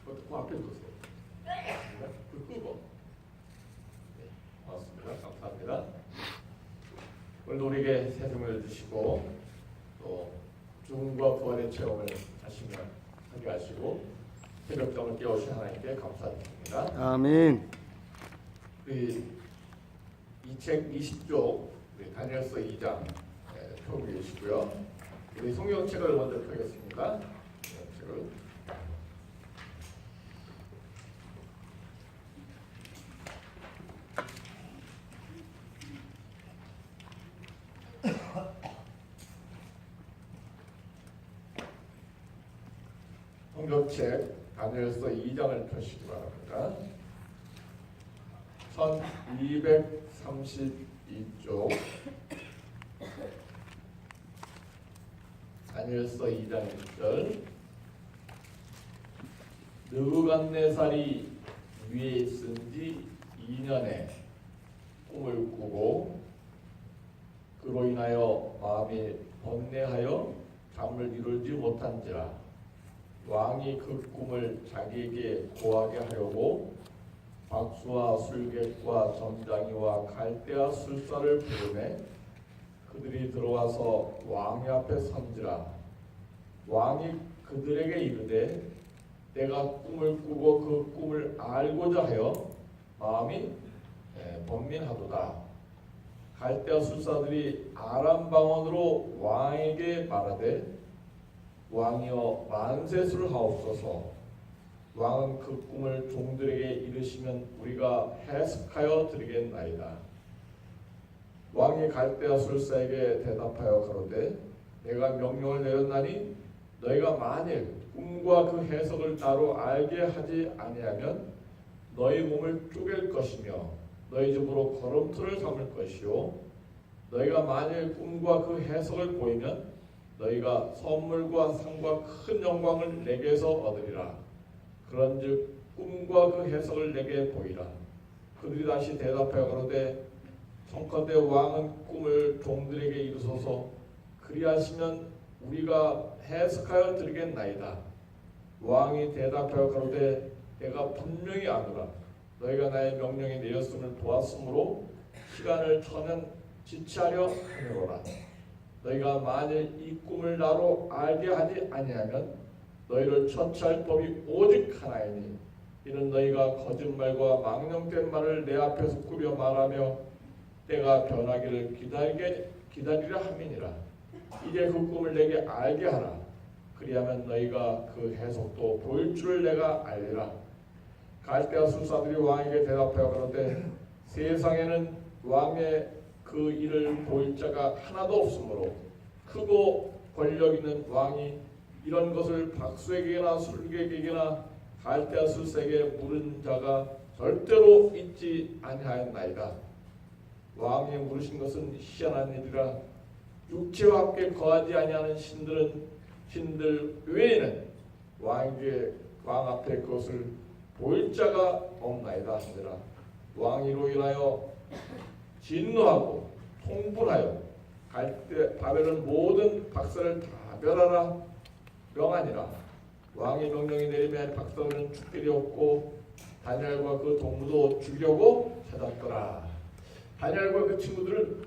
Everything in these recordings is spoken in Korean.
그 앞에 두세요. 불 끄고. 네, 고맙습니다. 감사합니다. 오늘도 우리에게 새 생명을 주시고 또 죽음과 부활의 체험을 하게 하시고 새벽잠을 깨우신 하나님께 감사드립니다. 아멘. 이 책 20쪽 다니엘서 2장 펴고 계시고요. 우리 성경책을 먼저 펴겠습니다. 성경책을. 성경책 다니엘서 2장을 펴시기 바랍니다. 1232쪽 다니엘서 2장 1절 느부갓네살이 위에 있은 지 2년에 꿈을 꾸고 그로 인하여 마음이 번뇌하여 잠을 이루지 못한지라 왕이 그 꿈을 자기에게 고하게 하려고 박수와 술객과 점장이와 갈대아 술사를 부르매 그들이 들어와서 왕의 앞에 선지라 왕이 그들에게 이르되 내가 꿈을 꾸고 그 꿈을 알고자 하여 마음이 번민하도다. 갈대아 술사들이 아람 방언으로 왕에게 말하되 왕이여 만세술 하옵소서. 왕은 그 꿈을 종들에게 이르시면 우리가 해석하여 드리겠나이다. 왕이 갈대아 술사에게 대답하여 가로되 내가 명령을 내렸나니 너희가 만일 꿈과 그 해석을 따로 알게 하지 아니하면 너희 몸을 쪼갤 것이며 너희 집으로 걸음틀을 삼을 것이요 너희가 만일 꿈과 그 해석을 보이면 너희가 선물과 상과 큰 영광을 내게서 얻으리라. 그런즉 꿈과 그 해석을 내게 보이라. 그들이 다시 대답하여 가로되 청컨대 왕은 꿈을 종들에게 이루소서. 그리하시면 우리가 해석하여 드리겠나이다. 왕이 대답하여 가로되 내가 분명히 아노라. 너희가 나의 명령에 내렸음을 보았으므로 시간을 터면 지체하려 하노라. 너희가 만일 이 꿈을 나로 알게 하지 아니하면 너희를 처치할 법이 오직 하나이니 이는 너희가 거짓말과 망령된 말을 내 앞에서 꾸며 말하며 때가 변하기를 기다리라 함이니라. 이제 그 꿈을 내게 알게 하라. 그리하면 너희가 그 해석도 보일 줄을 내가 알리라. 갈대아 술사들이 왕에게 대답하여 가로되 세상에는 왕의 그 일을 보일 자가 하나도 없으므로 크고 권력 있는 왕이 이런 것을 박수에게나 술객에게나 갈대아 술사에게 물은 자가 절대로 있지 아니하였나이다. 왕이 물으신 것은 희한한 일이라 육체와 함께 거하지 아니하는 신들 외에는 왕 앞에 그것을 보일 자가 없나이다 하니라. 왕이로 인하여 진노하고 통분하여 바벨론 모든 박사를 다 멸하라 명하니라. 왕의 명령이 내리면 박사는 죽들이 없고 다니엘과 그 동무도 죽이려고 찾았더라. 다니엘과 그 친구들은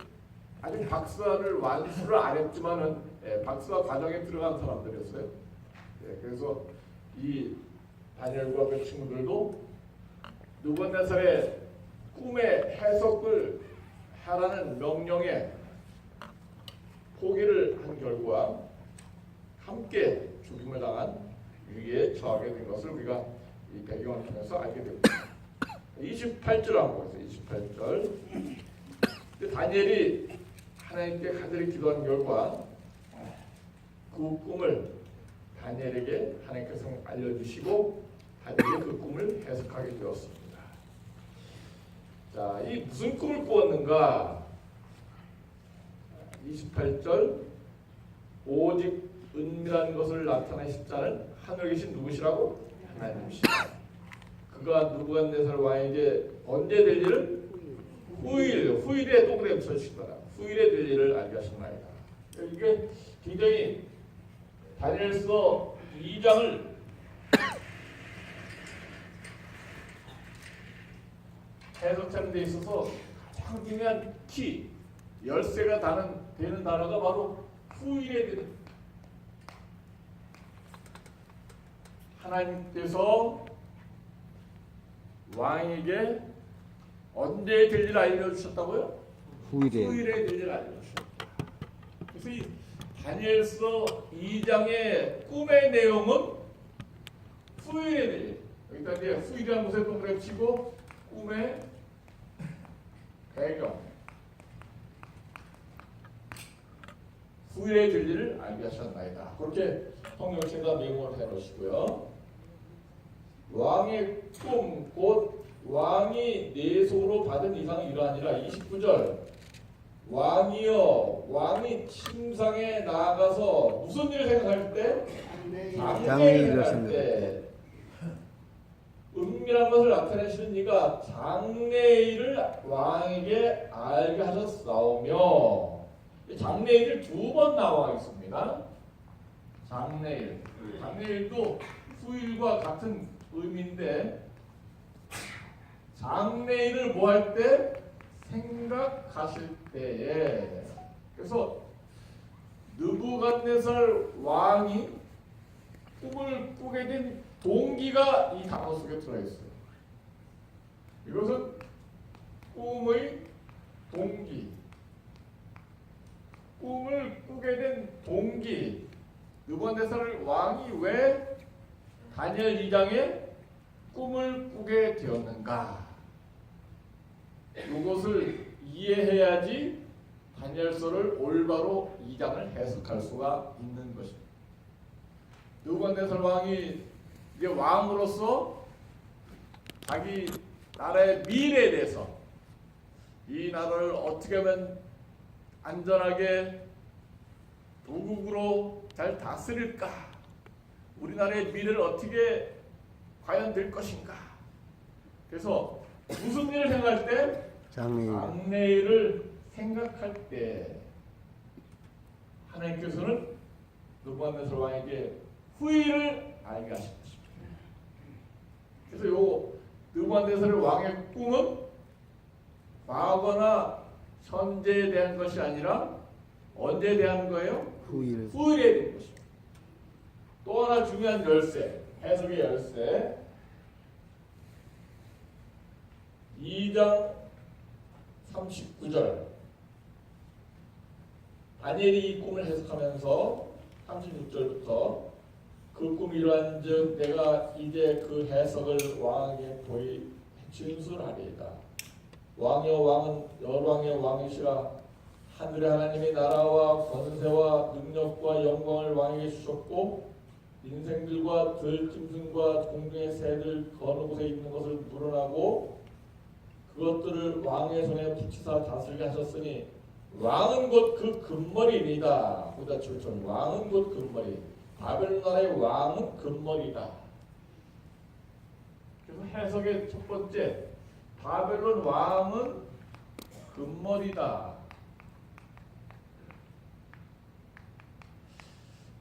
아직 박사를 완수를 안 했지만은 박사 과정에 들어간 사람들이었어요. 그래서 이 다니엘과 그 친구들도 느부갓네살의 꿈의 해석을 하라는 명령에 포기를 한 결과 함께 죽임을 당한 위기에 처하게 된 것을 우리가 이 배경을 통해서 알게 됩니다. 28절 한번 보세요. 28절. 다니엘이 하나님께 간절히 기도한 결과 그 꿈을 다니엘에게 하나님께서 알려주시고 다니엘이 그 꿈을 해석하게 되었습니다. 자, 이 무슨 꿈을 꾸었는가? 28절 오직 은밀한 것을 나타내실 자는 하늘에 계신 누구시라고? 하나님이시다. 그가 느부갓네살 왕에게 언제 될 일을? 후일에 또 그래 붙여주시더라. 후일에 될 일을 알게 하신나이다. 이게 굉장히 다니엘서 2장을 해석하는 데 있어서 가장 중요한 키, 열쇠가 되는 단어가 바로 후일에 되는 하나님께서 왕에게 언제 될 일 알려주셨다고요? 후일에 될 일 알려주셨다. 그래서 이 다니엘서 2장의 꿈의 내용은 후일에 될 일. 여기다 이제 후일이라는 곳에 동그라미 치고 꿈의 배경. 후일에 될 일을 알게 하셨나이다. 그렇게 성경책과 메모를 해놓으시고요. 왕의 꿈, 곧 왕이 내속으로 받은 이상이 이러하니라. 29절 왕이여 왕이 침상에 나가서 무슨 일을 생각할 때? 장래일을 생각할 때 은밀한 것을 나타내시는 이가 장래일을 왕에게 알게 하셨사오며 장래일을 2번 나와 있습니다. 장래일도 후일과 같은 의미인데 장래일을 뭐 할 때? 생각하실 때에. 그래서 느부갓네살 왕이 꿈을 꾸게 된 동기가 이 단어 속에 들어있어요. 이것은 꿈의 동기, 꿈을 꾸게 된 동기. 느부갓네살 왕이 왜 다니엘 2장에 꿈을 꾸게 되었는가? 이것을 이해해야지 다니엘서를 올바로 2장을 해석할 수가 있는 것입니다. 느부갓네살 왕이 이제 왕으로서 자기 나라의 미래에 대해서 이 나라를 어떻게 하면 안전하게 도국으로 잘 다스릴까? 우리나라의 미래를 어떻게 과연 될 것인가? 그래서 무슨 일을 생각할 때? 장래일을 생각할 때 하나님께서는 느부갓네살 왕에게 후일을 알게 하신 것입니다. 그래서 요 느부갓네살 왕의 꿈은 과거나 현재에 대한 것이 아니라 언제에 대한 거예요? 후일에 대한 것입니다. 또 하나 중요한 열쇠, 해석의 열쇠. 2장 39절 다니엘이 이 꿈을 해석하면서 36절부터 그 꿈이 이러한즉 내가 이제 그 해석을 왕에게 보이 진술하리이다. 왕이여 왕은 열왕의 왕이시라. 하늘의 하나님이 나라와 권세와 능력과 영광을 왕에게 주셨고 인생들과 들짐승과 공중의 새들 어느 곳에 있는 것을 물어나고 그것들을 왕의 손에 붙이사 다스리게 하셨으니 왕은 곧 그 금머리이다. 보다 출처는 왕은 곧 금머리. 바벨론 나라의 왕은 금머리다. 그래서 해석의 첫 번째, 바벨론 왕은 금머리다.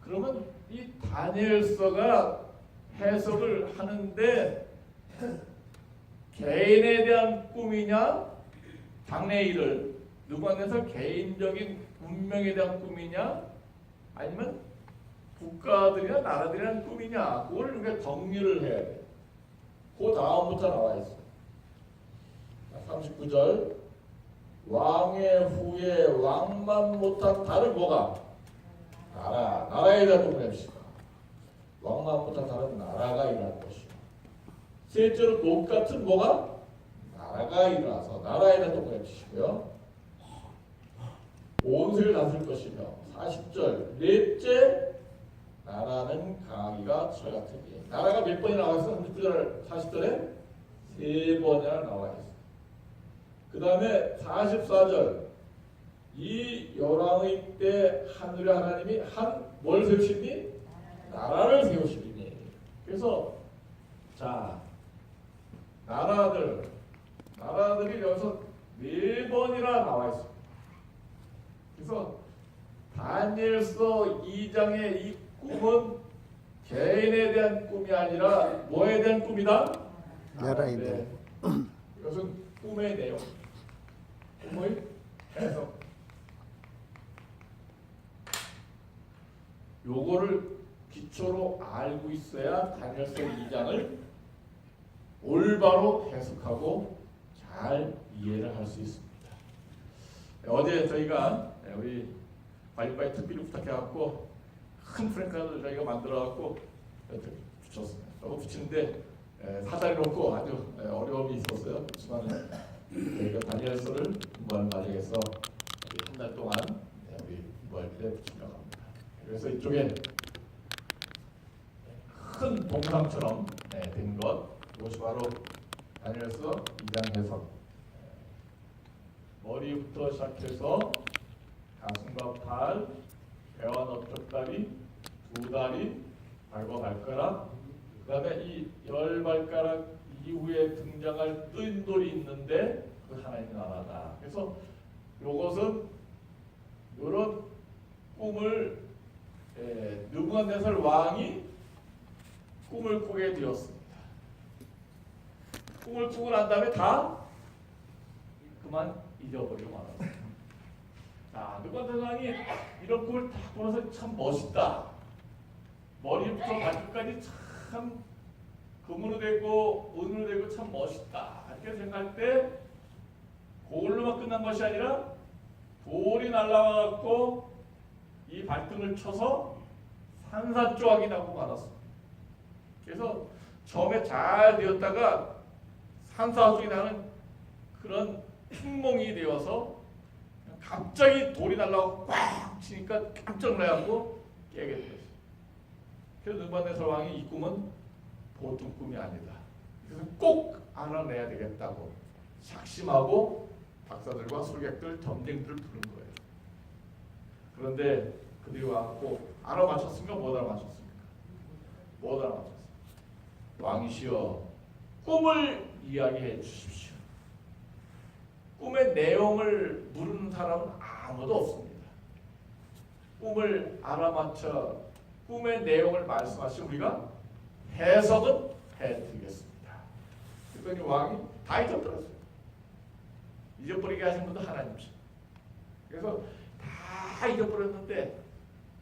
그러면 이 다니엘서가 해석을 하는데 개인에 대한 꿈이냐, 장래일을 느부갓네살 개인적인 운명에 대한 꿈이냐, 아니면 국가들이나 나라들이란 꿈이냐, 그걸 우리가 정리를 해야 돼. 그 다음부터 나와 있어. 39절 왕의 후에 왕만 못한 다른 뭐가? 나라에 대한 꿈을 해봅시다. 왕만 못한 다른 나라가 일어날 것이고, 셋째로 똑같은 뭐가? 나라가 일어나서 나라에 대한 꿈을 해주시고요. 온 세를 다스릴 것이며 40절 넷째 나라는 강하기가 철 같으니. 나라가 몇 번이나 나와 있어? 39절 40절에 3번이나 나와 있어. 그 다음에 44절 이 열왕의 때 하늘의 하나님이 뭘 세우시니? 나라를 세우시니. 그래서 자 나라들이 여기서 4번이나 나와 있습니다. 그래서 다니엘서 2장의 이 꿈은 개인에 대한 꿈이 아니라 뭐에 대한 꿈이다? 나라에 대한. 이것은 꿈의 내용, 꿈의 해석. 요거를 기초로 알고 있어야 다니엘서 2장을 올바로 해석하고 잘 이해를 할 수 있습니다. 어제 저희가 우리 관리바에 특비를 부탁해갖고 큰 프랭카드를 저희가 만들어갖고 붙였습니다. 붙이는데 사다리 놓고 아주 어려움이 있었어요. 그렇지만 저희가 다니엘서를 공부하는 과정에서 한 달 동안 우리 공부할 때 붙이려고 합니다. 그래서 이쪽에 큰 동상처럼 된 것, 이것이 바로 다니엘서 2장 해석. 머리부터 시작해서 가슴과 팔, 배와 넓적다리, 두 다리, 발과 발가락, 그 다음에 이 열 발가락 이후에 등장할 뜬 돌이 있는데 그 하나님 나라다. 그래서 이것은 이런 꿈을 느부갓네살 왕이 꿈을 꾸게 되었습니다. 꿈을 꾸고 난 다음에 다 그만 잊어버리고 말았습니다. 자, 느부갓네살 왕이 이런 꿈을 딱 보면서 참 멋있다. 머리부터 발끝까지 참 금으로 되고 은으로 되고 참 멋있다. 이렇게 생각할 때 그걸로만 끝난 것이 아니라 돌이 날라와갖고 이 발등을 쳐서 산산조각이 나고 말았습니다. 그래서 처음에 잘 되었다가 산산조각이 나는 그런 흉몽이 되어서 갑자기 돌이 날라와서 꽉 치니까 깜짝 놀라고 깨게 되었어요. 그래서 느부갓네살 왕이 이 꿈은 보통 꿈이 아니다. 그래서 꼭 알아내야 되겠다고 작심하고 박사들과 술객들, 점쟁이들을 부른 거예요. 그런데 그들이 와갖고 알아맞혔습니까? 못 알아맞혔습니까? 못 알아맞혔습니다. 왕이시여, 꿈을 이야기해 주십시오. 꿈의 내용을 물은 사람은 아무도 없습니다. 꿈을 알아맞혀 꿈의 내용을 말씀하시면 우리가 해석은 해드리겠습니다. 그랬더니 왕이 다 잊어버렸어요. 잊어버리게 하신 분도 하나님이시죠. 그래서 다 잊어버렸는데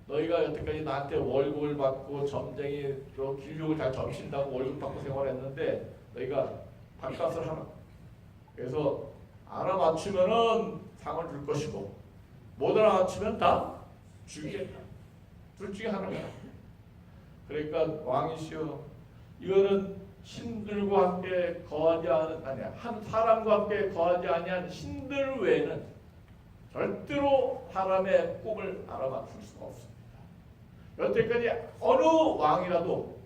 너희가 여태까지 나한테 월급을 받고 점쟁이로 길육을 잘 점신다고 월급 받고 생활했는데 너희가 밥값을 하라. 그래서 알아맞추면은 상을 줄 것이고 못 알아맞추면 다 죽이겠다. 둘 중에 하나입니다. 그러니까 왕이시여, 이거는 신들과 함께 거하지 않은 한 사람과 함께 거하지 아니한 신들 외에는 절대로 사람의 꿈을 알아맞출 수가 없습니다. 여태까지 어느 왕이라도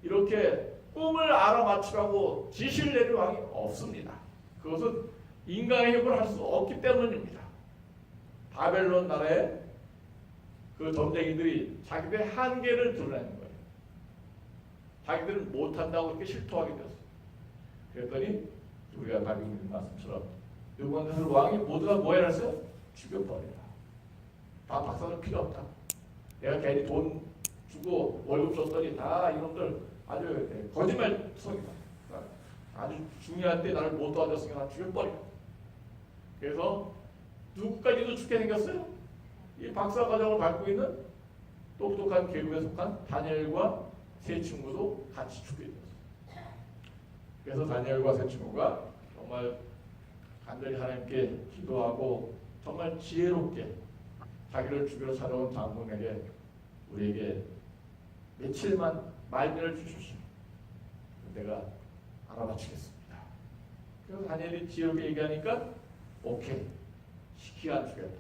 이렇게 꿈을 알아맞추라고 지시를 내린 왕이 없습니다. 그것은 인간의 힘으로 할 수 없기 때문입니다. 바벨론 나라의 그 점쟁이들이 자기들의 한계를 드러내는 거예요. 자기들은 못한다고 이렇게 실토하게 되었어요. 그랬더니 우리가 가지고 있는 말씀처럼 느부갓네살 왕이 모두가 뭐 해놨어요? 죽여버리라. 다 박사는 필요 없다. 내가 괜히 돈 주고 월급 줬더니 다 이놈들 아주 거짓말성이다. 아주 중요한 때 나를 못 도와줬으니까 나 죽여버리라. 그래서 누구까지도 죽게 생겼어요? 이 박사 과정을 밟고 있는 똑똑한 계급에 속한 다니엘과 세 친구도 같이 죽게 되었어요. 그래서 다니엘과 세 친구가 정말 간절히 하나님께 기도하고 정말 지혜롭게 자기를 죽이러 찾아온 장군에게 우리에게 며칠만 말미를 주십시오. 내가 알아맞히겠습니다. 그래서 다니엘이 지혜롭게 얘기하니까 오케이, 시키게 안 주겠다.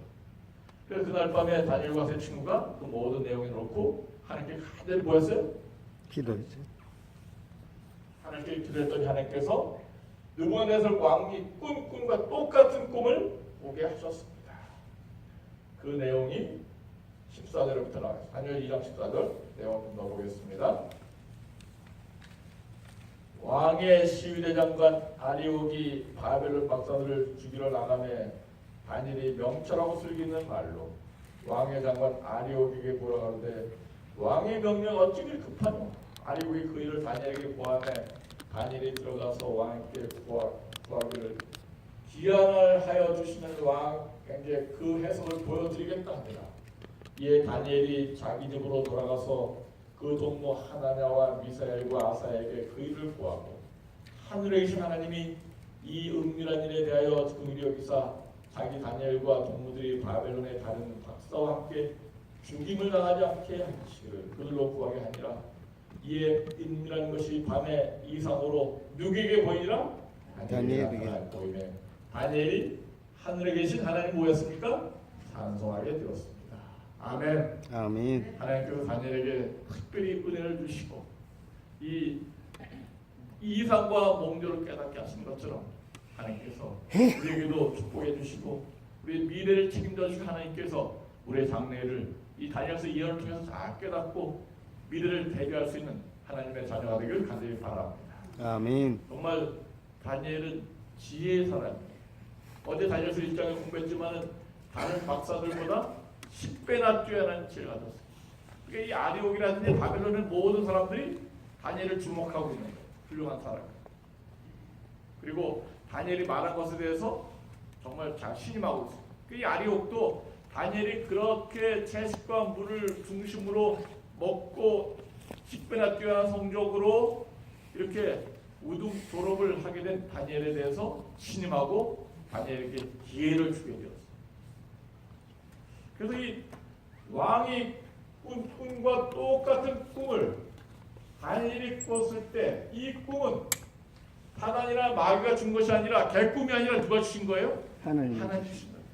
그래서 그날 밤에 다니엘과 세 친구가 그 모든 내용을 놓고 하나님께 간절히 뭐였어요? 기도했죠. 하나님께 기도했더니 하나님께서 느부갓네살 왕이 꾼 꿈과 똑같은 꿈을 보게 하셨습니다. 그 내용이 14절부터 나와요. 다니엘 2장 14절 내용 좀 넣어보겠습니다. 왕의 시위대장관 아리옥이 바벨론 박사들을 죽이러 나가매 다니엘이 명철하고 슬기는 말로 왕의 장관 아리옥에게 보라가는데 왕의 명령 어찌 그리 급하뇨? 아리옥이 그 일을 다니엘에게 고하매 다니엘이 들어가서 왕께 구하기를 기한을 하여 주시는 왕 이제 그 해석을 보여드리겠다 합니다. 이에 다니엘이 자기 집으로 돌아가서 그 동무 하나냐와 미사엘과 아사에게 그 일을 구하고 하늘에 계신 하나님이 이 은밀한 일에 대하여 긍휼히 여기사 자기 다니엘과 동무들이 바벨론에 다른 박사와 함께 죽임을 당하지 않게 하시기를 그들로 구하게 하니라. 이에 은밀한 것이 밤에 이상으로 누구에게 보이니라? 다니엘에게 보이매 다니엘이 하늘에 계신 하나님 뭐였습니까? 찬송하게 되었습니다. 아멘. 아멘. 하나님께서 다니엘에게 특별히 은혜를 주시고 이 이상과 몽조를 깨닫게 하신 것처럼 하나님께서 우리에게도 축복해 주시고 우리 미래를 책임져 주신 하나님께서 우리의 장래를 이 다니엘서 예언을 통해서 잘 깨닫고 미래를 대비할 수 있는 하나님의 자녀가 되길 간절히 바랍니다. 아멘. 정말 다니엘은 지혜의 사람이에요. 어제 다니엘서 1장에 공부했지만은 다른 박사들보다 10배나 뛰어난 지혜가 가졌어요. 그러니까 이 아리옥이라든지 바벨론의 모든 사람들이 다니엘을 주목하고 있는 거예요. 훌륭한 사람. 그리고 다니엘이 말한 것에 대해서 정말 잘 신임하고 있어요. 이 아리옥도 다니엘이 그렇게 채식과 물을 중심으로 먹고 10배나 뛰어난 성적으로 이렇게 우등 졸업을 하게 된 다니엘에 대해서 신임하고 다니엘에게 기회를 주게 되었어요. 그래서 이 왕이 꾼 꿈과 똑같은 꿈을 다니엘이 꿨을 때 이 꿈은 사단이나 마귀가 준 것이 아니라 개꿈이 아니라 누가 주신 거예요? 하나님. 하나님 주신 거예요.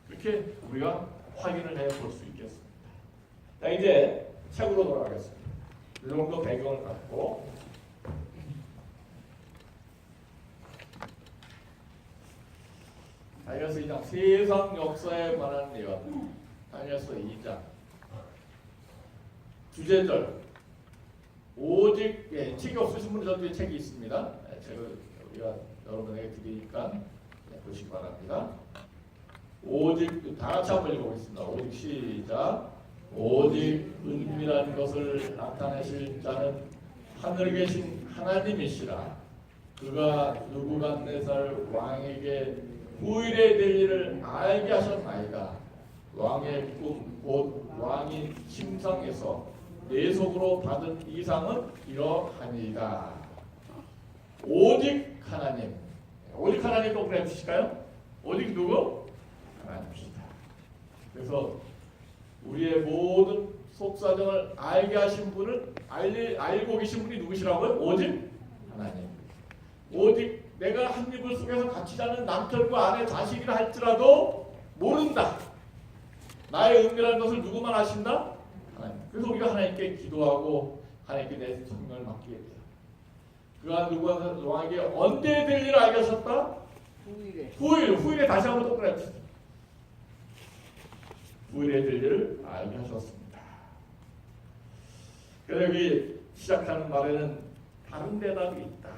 그렇게 우리가 확인을 해볼 수 있겠습니다. 자, 이제 책으로 돌아가겠습니다. 이 정도 배경을 갖고 다니엘서 2장 세상 역사에 관한 예언. 다니엘서 2장 주제절 오직 책이 없으신 분들 저도 책이 있습니다. 책을 우리가 여러분에게 드리니까 보시기 바랍니다. 오직 다 같이 한번 읽어보겠습니다. 오직 시작. 오직 은밀한 것을 나타내실 자는 하늘에 계신 하나님이시라. 그가 느부갓네살 왕에게 후일에 될 일을 알게 하셨나이다. 왕의 꿈 곧 왕이 침상에서 내 속으로 받은 이상은 이러하니이다. 오직 하나님. 오직 하나님 또 그래 주실까요? 오직 누구? 하나님이시다. 그래서 우리의 모든 속사정을 알게 하신 분은 알고 계신 분이 누구시라고요? 오직 하나님. 오직 내가 한 이불 속에서 같이 자는 남편과 아내 자식이라 할지라도 모른다. 나의 은밀한 것을 누구만 아신다? 하나님. 그래서 우리가 하나님께 기도하고 하나님께 내 성령을 맡기게 돼요. 그가 누구가 왕에게 언제 될 일을 알게 하셨다? 후일에 다시 한번 똑바로 해주세요. 후일에 될 일을 알게 하셨습니다. 그래서 여기 시작하는 말에는 다른 대답이 있다.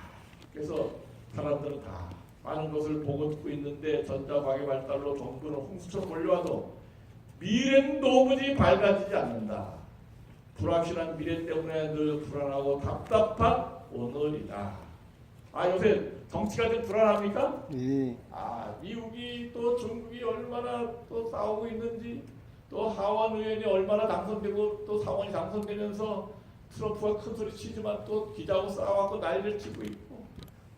그래서 사람들은 다 많은 것을 보고 듣고 있는데 전자과학의 발달로 정부는 홍수처럼 몰려와도 미래는 도무지 밝아지지 않는다. 불확실한 미래 때문에 늘 불안하고 답답한 오늘이다. 요새 정치가 좀 불안합니까? 네. 미국이 또 중국이 얼마나 또 싸우고 있는지, 또 하원 의원이 얼마나 당선되고 또 상원이 당선되면서 트럼프가 큰 소리 치지만 또 기자하고 싸워갖고 난리를 치고 있고,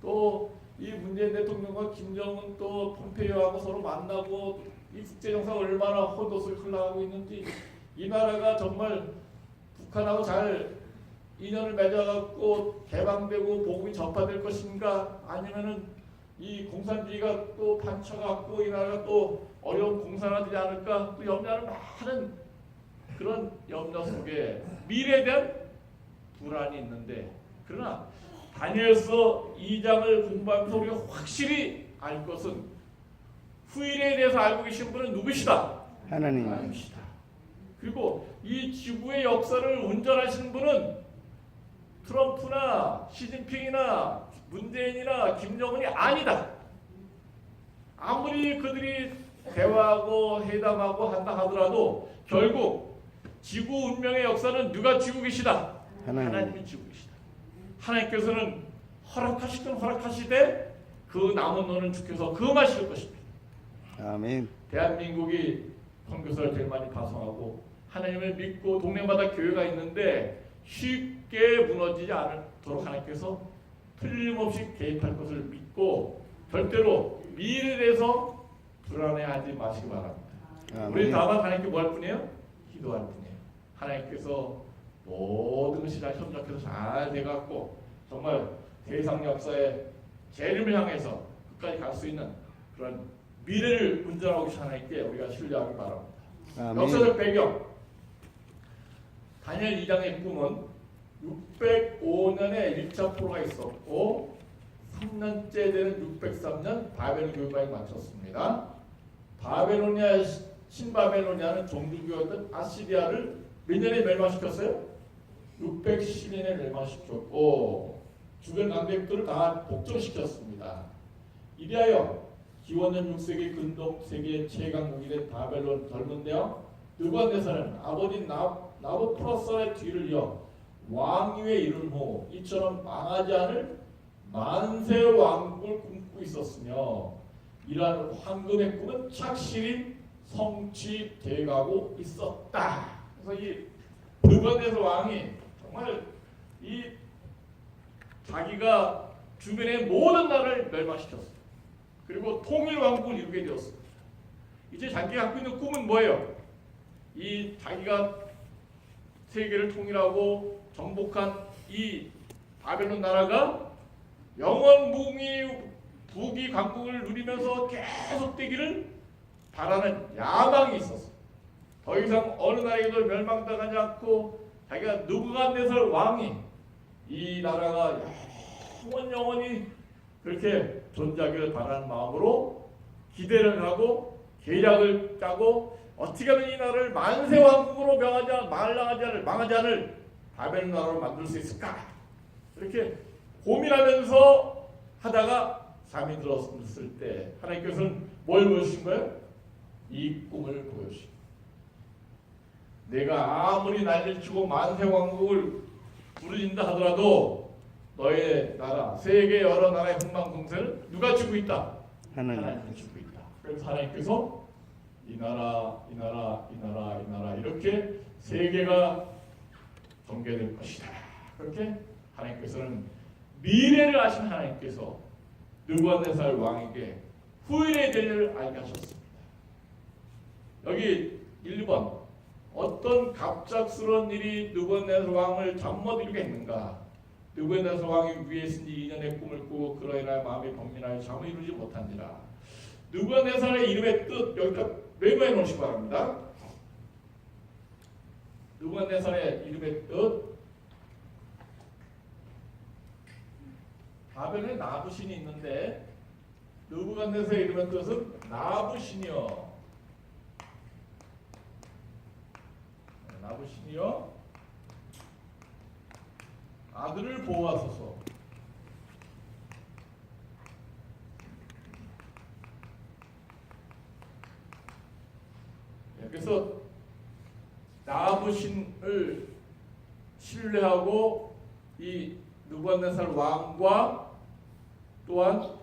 또 이 문재인 대통령과 김정은 또 폼페이오하고 서로 만나고 이 국제정상 얼마나 헛옷을 흘러가고 있는지, 이 나라가 정말 북한하고 잘 인연을 맺어갖고 개방되고 복음이 전파될 것인가, 아니면은 이 공산주의가 또 판쳐갖고 이 나라가 또 어려운 공산화 되지 않을까, 또 염려하는 많은 그런 염려 속에 미래에 대한 불안이 있는데, 그러나 다니엘서 2장을 공부하면서 우리가 확실히 알 것은 후일에 대해서 알고 계신 분은 누구시다? 하나님이시다. 그리고 이 지구의 역사를 운전하시는 분은 트럼프나 시진핑이나 문재인이나 김정은이 아니다. 아무리 그들이 대화하고 회담하고 한다 하더라도 결국 지구 운명의 역사는 누가 쥐고 계시다? 하나님이 쥐고 계시다. 하나님께서는 허락하시든 허락하시되 그 남은 너는 주께서 금하실 것입니다. 아멘. 대한민국이 선교사를 제일 많이 파송하고 하나님을 믿고 동네마다 교회가 있는데 쉽게 무너지지 않도록 하나님께서 틀림없이 개입할 것을 믿고 절대로 미래에 대해서 불안해하지 마시기 바랍니다. 우리 다만 하나님께 뭐 할 뿐이에요? 기도할 뿐이에요. 하나님께서 모든 것이 잘 협력해서 잘 돼갖고 정말 세상 역사의 재림을 향해서 끝까지 갈 수 있는 그런 미래를 운전하고 계신 하나님께 우리가 신뢰하기 바랍니다. 아멘. 역사적 배경 다니엘 2장의 꿈은 605년에 1차 포로가 있었고 3년째 되는 603년 바벨론 교회가 마쳤습니다. 바벨로니아 신바벨로니아는 종주교였던 아시리아를 몇 년에 멸망시켰어요? 612년에 멸망시켰고 주변 강대국들을 다 복종시켰습니다. 이리하여 기원전 6세기 근동 세계의 최강국이 된 바벨론 젊은 대왕 느부갓네살은 아버지 나부코도노스의 뒤를 이어 왕위에 이른 후 이처럼 망하지 않을 만세 왕국을 꿈꾸고 있었으며 이러한 황금의 꿈은 착실히 성취돼가고 있었다. 그래서 이 느부갓네살 왕이 정말 이 자기가 주변의 모든 나라를 멸망시켰어요. 그리고 통일 왕국을 이루게 되었습니다. 이제 자기가 갖고 있는 꿈은 뭐예요? 이 자기가 세계를 통일하고 정복한 이 바벨론 나라가 영원무궁히 부귀 강국을 누리면서 계속되기를 바라는 야망이 있었어요. 더 이상 어느 나라에도 멸망당하지 않고 자기가 느부갓네살 왕이 이 나라가 영원히 그렇게 존재하기를 바라는 마음으로 기대를 하고 계략을 짜고 어떻게 하면 이 나라를 만세 왕국으로 망하지 않을 바벨론 나라로 만들 수 있을까? 이렇게 고민하면서 하다가 잠이 들었을 때 하나님께서는 뭘 보여주신 거예요? 이 꿈을 보여주신 거예요. 내가 아무리 난리를 치고 만세 왕국을 부르진다 하더라도 너의 나라, 세계 여러 나라의 흥망 공세는 누가 쥐고 있다? 하나님이 쥐고 있다. 그래서 하나님께서 이 나라 이렇게 세계가 전개될 것이다. 그렇게 하나님께서는 미래를 아신 하나님께서 느부갓네살 왕에게 후일의 대를 알게 하셨습니다. 여기 1번 어떤 갑작스러운 일이 느부갓네살 왕을 잠 못 이루게 했는가? 느부갓네살 왕이 위에 있으니 2년의 꿈을 꾸고 그로 인하여 마음이 번민하여 잠을 이루지 못한지라. 느부갓네살의 이름의 뜻 여기다 메모해 놓으시기 바랍니다. 느부갓네살의 이름의 뜻 바벨론에 나부신이 있는데 느부갓네살의 이름의 뜻은 나부신이요. 나부신이요. 아들을 보호하소서. 그래서 나부신을 신뢰하고 이 느부갓네살 왕과 또한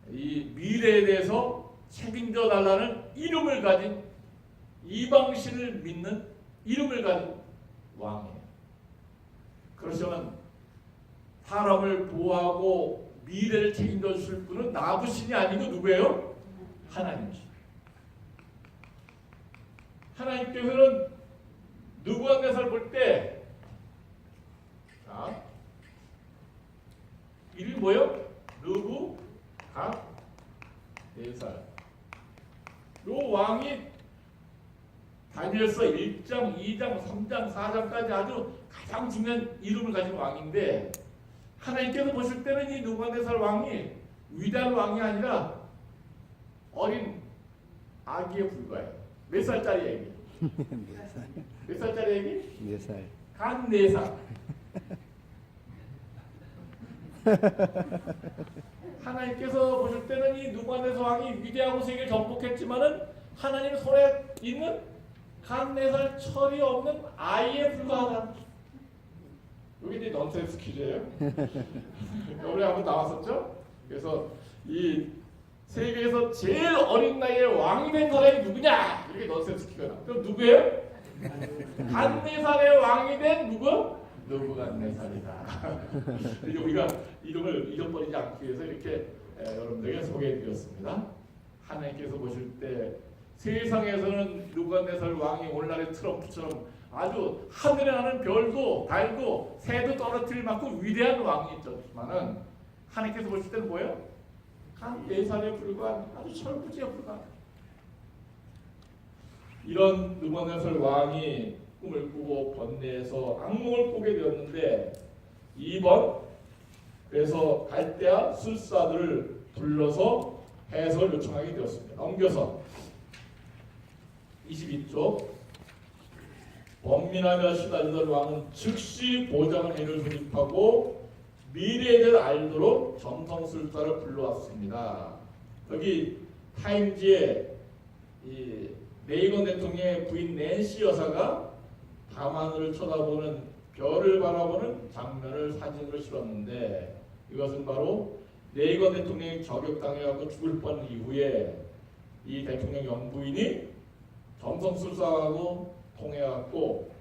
이 미래에 대해서 책임져 달라는 이름을 가진 이방신을 믿는 이름을 가진 왕이에요. 그렇지만 사람을 보호하고 미래를 책임져 주실 분은 나부신이 아니고 누구예요? 하나님이죠. 하나님께서는 느부갓네살 볼 때, 자, 이름이 뭐예요? 느부갓네살. 요 왕이 다니엘서 1장, 2장, 3장, 4장까지 아주 가장 중요한 이름을 가진 왕인데 하나님께서 보실 때는 이 느부갓네살 왕이 위대한 왕이 아니라 어린 아기에 불과해요. 몇 살짜리 애기? 몇 살짜리 애기? 4살. 간 4살. 하나님께서 보실 때는 이 느부갓네살 왕이 위대하고 세계를 정복했지만은 하나님 손에 있는 간 4살 철이 없는 아이에 불과하다. 이게 이제 넌센스 퀴즈예요. 요번에 한번 나왔었죠? 그래서 이 세계에서 제일 어린 나이에 왕이 된 사람이 누구냐 이렇게 넌센스 키가 나. 그럼 누구예요? 간네살의 왕이 된 누구? 느부갓네살이다. 우리가 이름을 잊어버리지 않기 위해서 이렇게 여러분들에게 소개해드렸습니다. 하나님께서 보실 때 세상에서는 느부갓네살 왕이 오늘날의 트럼프처럼 아주 하늘에 나는 별도 달도 새도 떨어뜨릴 만큼 위대한 왕이 있었지만은 하나님께서 보실 때는 뭐예요? 한 4살에 불과한 아주 철부지에 불과한 이런 느부갓네살 왕이 꿈을 꾸고 번뇌해서 악몽을 꾸게 되었는데 2번 그래서 갈대아 술사들을 불러서 해석을 요청하게 되었습니다. 넘겨서 22쪽 번민하며 시달리던 왕은 즉시 보장을 해를 조립하고 미래에 대해 알도록 점성술사를 불러왔습니다. 여기 타임지에 이 레이건 대통령의 부인 낸시 여사가 밤하늘을 쳐다보는 별을 바라보는 장면을 사진으로 실었는데 이것은 바로 레이건 대통령이 저격당해갖고 죽을 뻔 이후에 이 대통령 영부인이 점성술사하고 통해갖고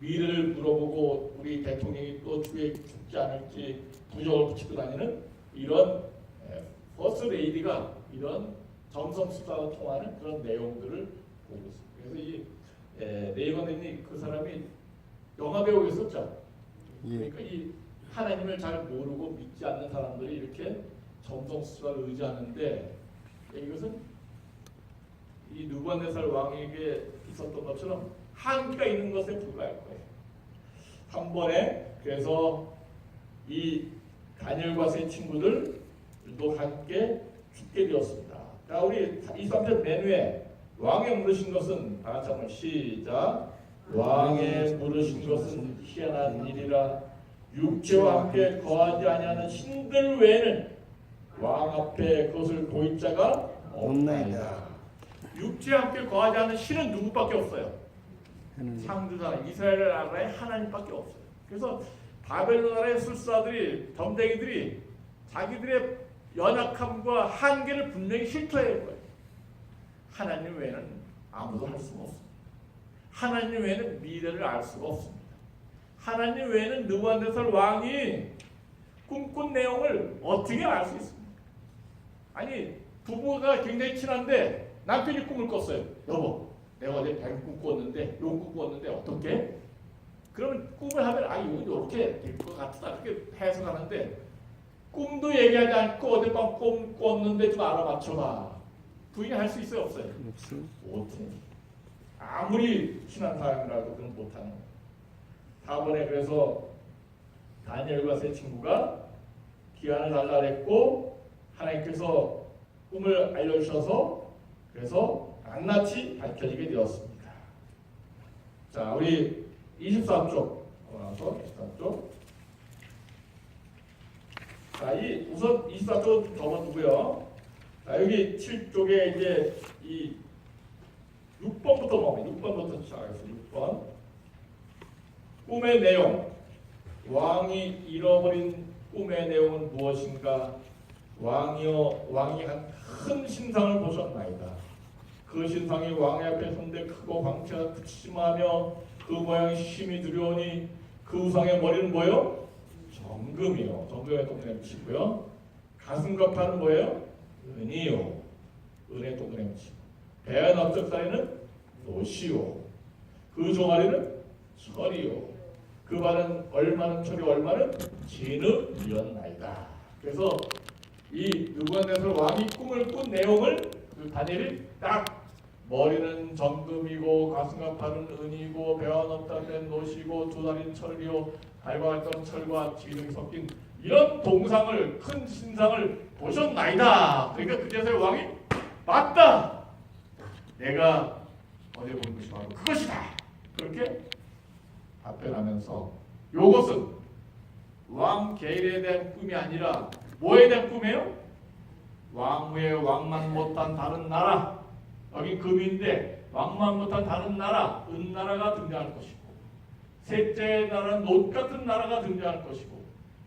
미래를 물어보고 우리 대통령이 또 죽지 않을지 부적을 붙이고 다니는 이런 퍼스트 레이디가 이런 점성술사와 통하는 그런 내용들을 보고 있습니다. 그래서 이 레이건 대통령이 그 사람이 영화 배우였었죠. 그러니까 이 하나님을 잘 모르고 믿지 않는 사람들이 이렇게 점성술사를 의지하는데 이것은 이 느부갓네살 왕에게 있었던 것처럼 한계가 있는 것에 불과할 거예요. 한 번에 그래서 이 다니엘과 세 친구들도 함께 죽게 되었습니다. 자, 우리 23절 맨 위에 왕의 물으신 것은 다 같이 한번 시작. 왕의 물으신 것은 희한한 일이라 육체와 함께 거하지 아니하는 신들 외에는 왕 앞에 그것을 보일 자가 없나이다. 육체와 함께 거하지 않는 신은 누구밖에 없어요? 상주나라 이스라엘 나라에 하나님밖에 없어요. 그래서 바벨론 나라의 술사들이 점쟁이들이 자기들의 연약함과 한계를 분명히 실토해야 거예요. 하나님 외에는 아무도 할 수가 없습니다. 하나님 외에는 미래를 알 수가 없습니다. 하나님 외에는 느부갓네살 왕이 꿈꾼 내용을 어떻게 알 수 있습니까? 아니 부부가 굉장히 친한데 남편이 꿈을 꿨어요. 여보, 내가 어제 꿈 꿨는데 요 꿈 꿨는데 어떻게? 그러면 꿈을 하면 이건 이렇게 될 것 같다 그렇게 해석하는데 꿈도 얘기하지 않고 어젯밤 꿈 꿨는데 좀 알아맞혀봐. 부인이 할 수 있어요 없어요? 못해. 아무리 친한 사람이라도 그건 못하는 거예요. 4번에 그래서 다니엘과 세 친구가 기한을 달라 했고 하나님께서 꿈을 알려주셔서 그래서 낱낱이 밝혀지게 되었습니다. 자, 우리 24쪽 나와서 24쪽. 자, 우선 24쪽 접어두고요. 자, 여기 7쪽에 이제 이 6번부터 보면 6번부터 시작하겠습니다. 6번. 꿈의 내용. 왕이 잃어버린 꿈의 내용은 무엇인가? 왕이 한 큰 신상을 보셨나이다. 그 신상이 왕의 앞에 선대 크고 광채가 극심하며 그 모양이 심히 두려우니 그 우상의 머리는 뭐예요? 정금이요. 정금의 동그램치고요. 가슴과 팔은 뭐예요? 은이요. 은의 동그램치. 배와 넓적다리는 노시요. 그 종아리는 철이요. 그 발은 얼마는 철이 얼마는 진흙이었나이다. 그래서 이 느부갓네살 왕이 꿈을 꾼 내용을 그 다니엘이 딱 머리는 정금이고 가슴과 팔은 은이고 배와 넓다리는 노시고 두 다리는 철이요 발과 같던 철과 진흙이 섞인 이런 동상을 큰 신상을 보셨나이다. 그러니까 그제서야 왕이 맞다. 내가 어제 본 것이 바로 그것이다. 그렇게 답변하면서 이것은 왕 계일에 대한 꿈이 아니라 뭐에 대한 꿈이에요? 왕 외에 왕만 못한 다른 나라. 여기 금인데 왕만 못한 다른 나라, 은나라가 등장할 것이고 셋째 나라는 놋 같은 나라가 등장할 것이고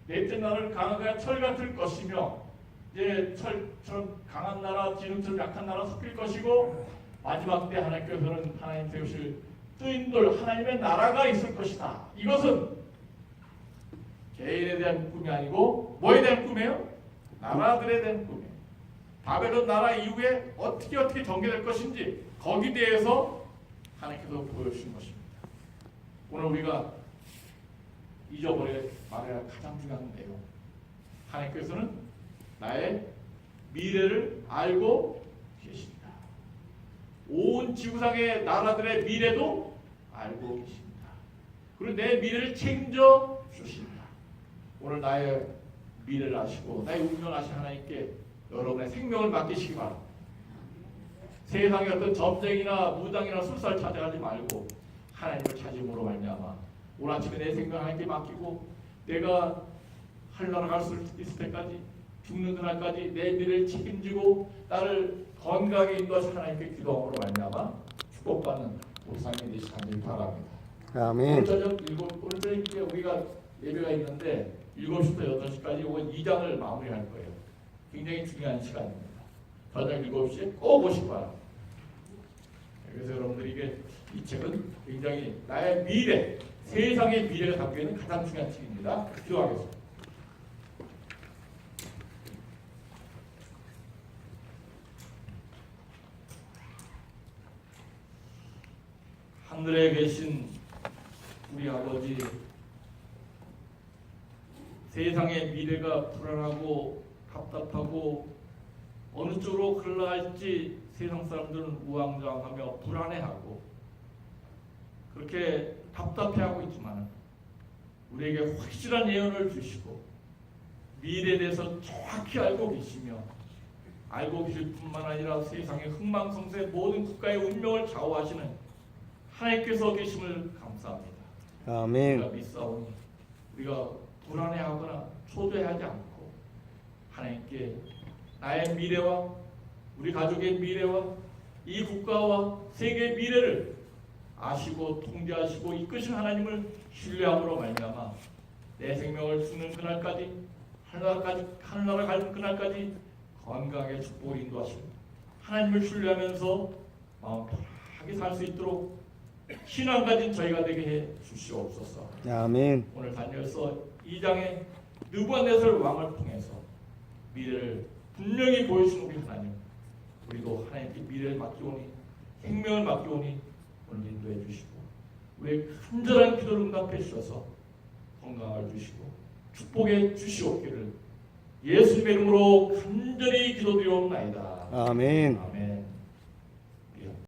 넷째 나라는 강하가 철 같을 것이며 이제 철처럼 강한 나라, 지능처럼 약한 나라 섞일 것이고 마지막 때 하나님께서는 하나님 세우실 뜨인돌 하나님의 나라가 있을 것이다. 이것은 개인에 대한 꿈이 아니고 뭐에 대한 꿈이에요? 나라들에 대한 꿈이에요. 바벨론 나라 이후에 어떻게 전개될 것인지 거기에 대해서 하나님께서 보여주신 것입니다. 오늘 우리가 잊어버려야 말해야 할 가장 중요한 내용, 하나님께서는 나의 미래를 알고 계십니다. 온 지구상의 나라들의 미래도 알고 계십니다. 그리고 내 미래를 책임져 주십니다. 오늘 나의 미래를 아시고 나의 운명을 아신 하나님께 여러분의 생명을 맡기시기 바랍니다. 세상의 어떤 점쟁이나 무당이나 술살 찾아가지 말고 하나님을 찾음으로 말미암아 오늘 아침에 내 생명을 하나님께 맡기고 내가 하늘나라 갈 수 있을 때까지 죽는 그날까지 내 미래를 책임지고 나를 건강하게 인도하신 하나님께 기도함으로 말미암아 축복받는 우리 삶이 되시기 간절히 바랍니다. 아멘. 오늘 저녁 우리가 예배가 있는데 7시부터 8시까지 오늘 2장을 마무리할 거예요. 굉장히 중요한 시간입니다. 저녁 7시에 꼭 오시기 바랍니다. 그래서 여러분들이 이 책은 굉장히 나의 미래, 세상의 미래가 담겨있는 가장 중요한 책입니다. 기도하겠습니다. 하늘에 계신 우리 아버지, 세상의 미래가 불안하고 답답하고 어느 쪽으로 흘러갈지 세상 사람들은 우왕좌왕하며 불안해하고 그렇게 답답해하고 있지만 우리에게 확실한 예언을 주시고 미래에 대해서 정확히 알고 계시며 알고 계실 뿐만 아니라 세상의 흥망성쇠 모든 국가의 운명을 좌우하시는 하나님께서 계심을 감사합니다. 아멘. 우리가 믿사오니 우리가 불안해하거나 초조해하지 않고 하나님께 나의 미래와 우리 가족의 미래와 이 국가와 세계의 미래를 아시고 통제하시고 이끄신 하나님을 신뢰함으로 말미암아 내 생명을 죽는 그날까지 하늘나라 가는 그날까지 건강하게 축복을 인도하시고 하나님을 신뢰하면서 마음 편하게 살 수 있도록 신앙 가진 저희가 되게 해 주시옵소서. 아멘. 오늘 다니엘서 2장의 느부갓네살 왕을 통해서 미래를 분명히 보여주신 우리 하나님, 우리도 하나님께 미래를 맡기오니 생명을 맡기오니 오늘 인도해 주시고 우리의 간절한 기도를 응답해 주셔서 건강을 주시고 축복해 주시옵기를 예수님의 이름으로 간절히 기도드리옵나이다. 아멘. 아멘.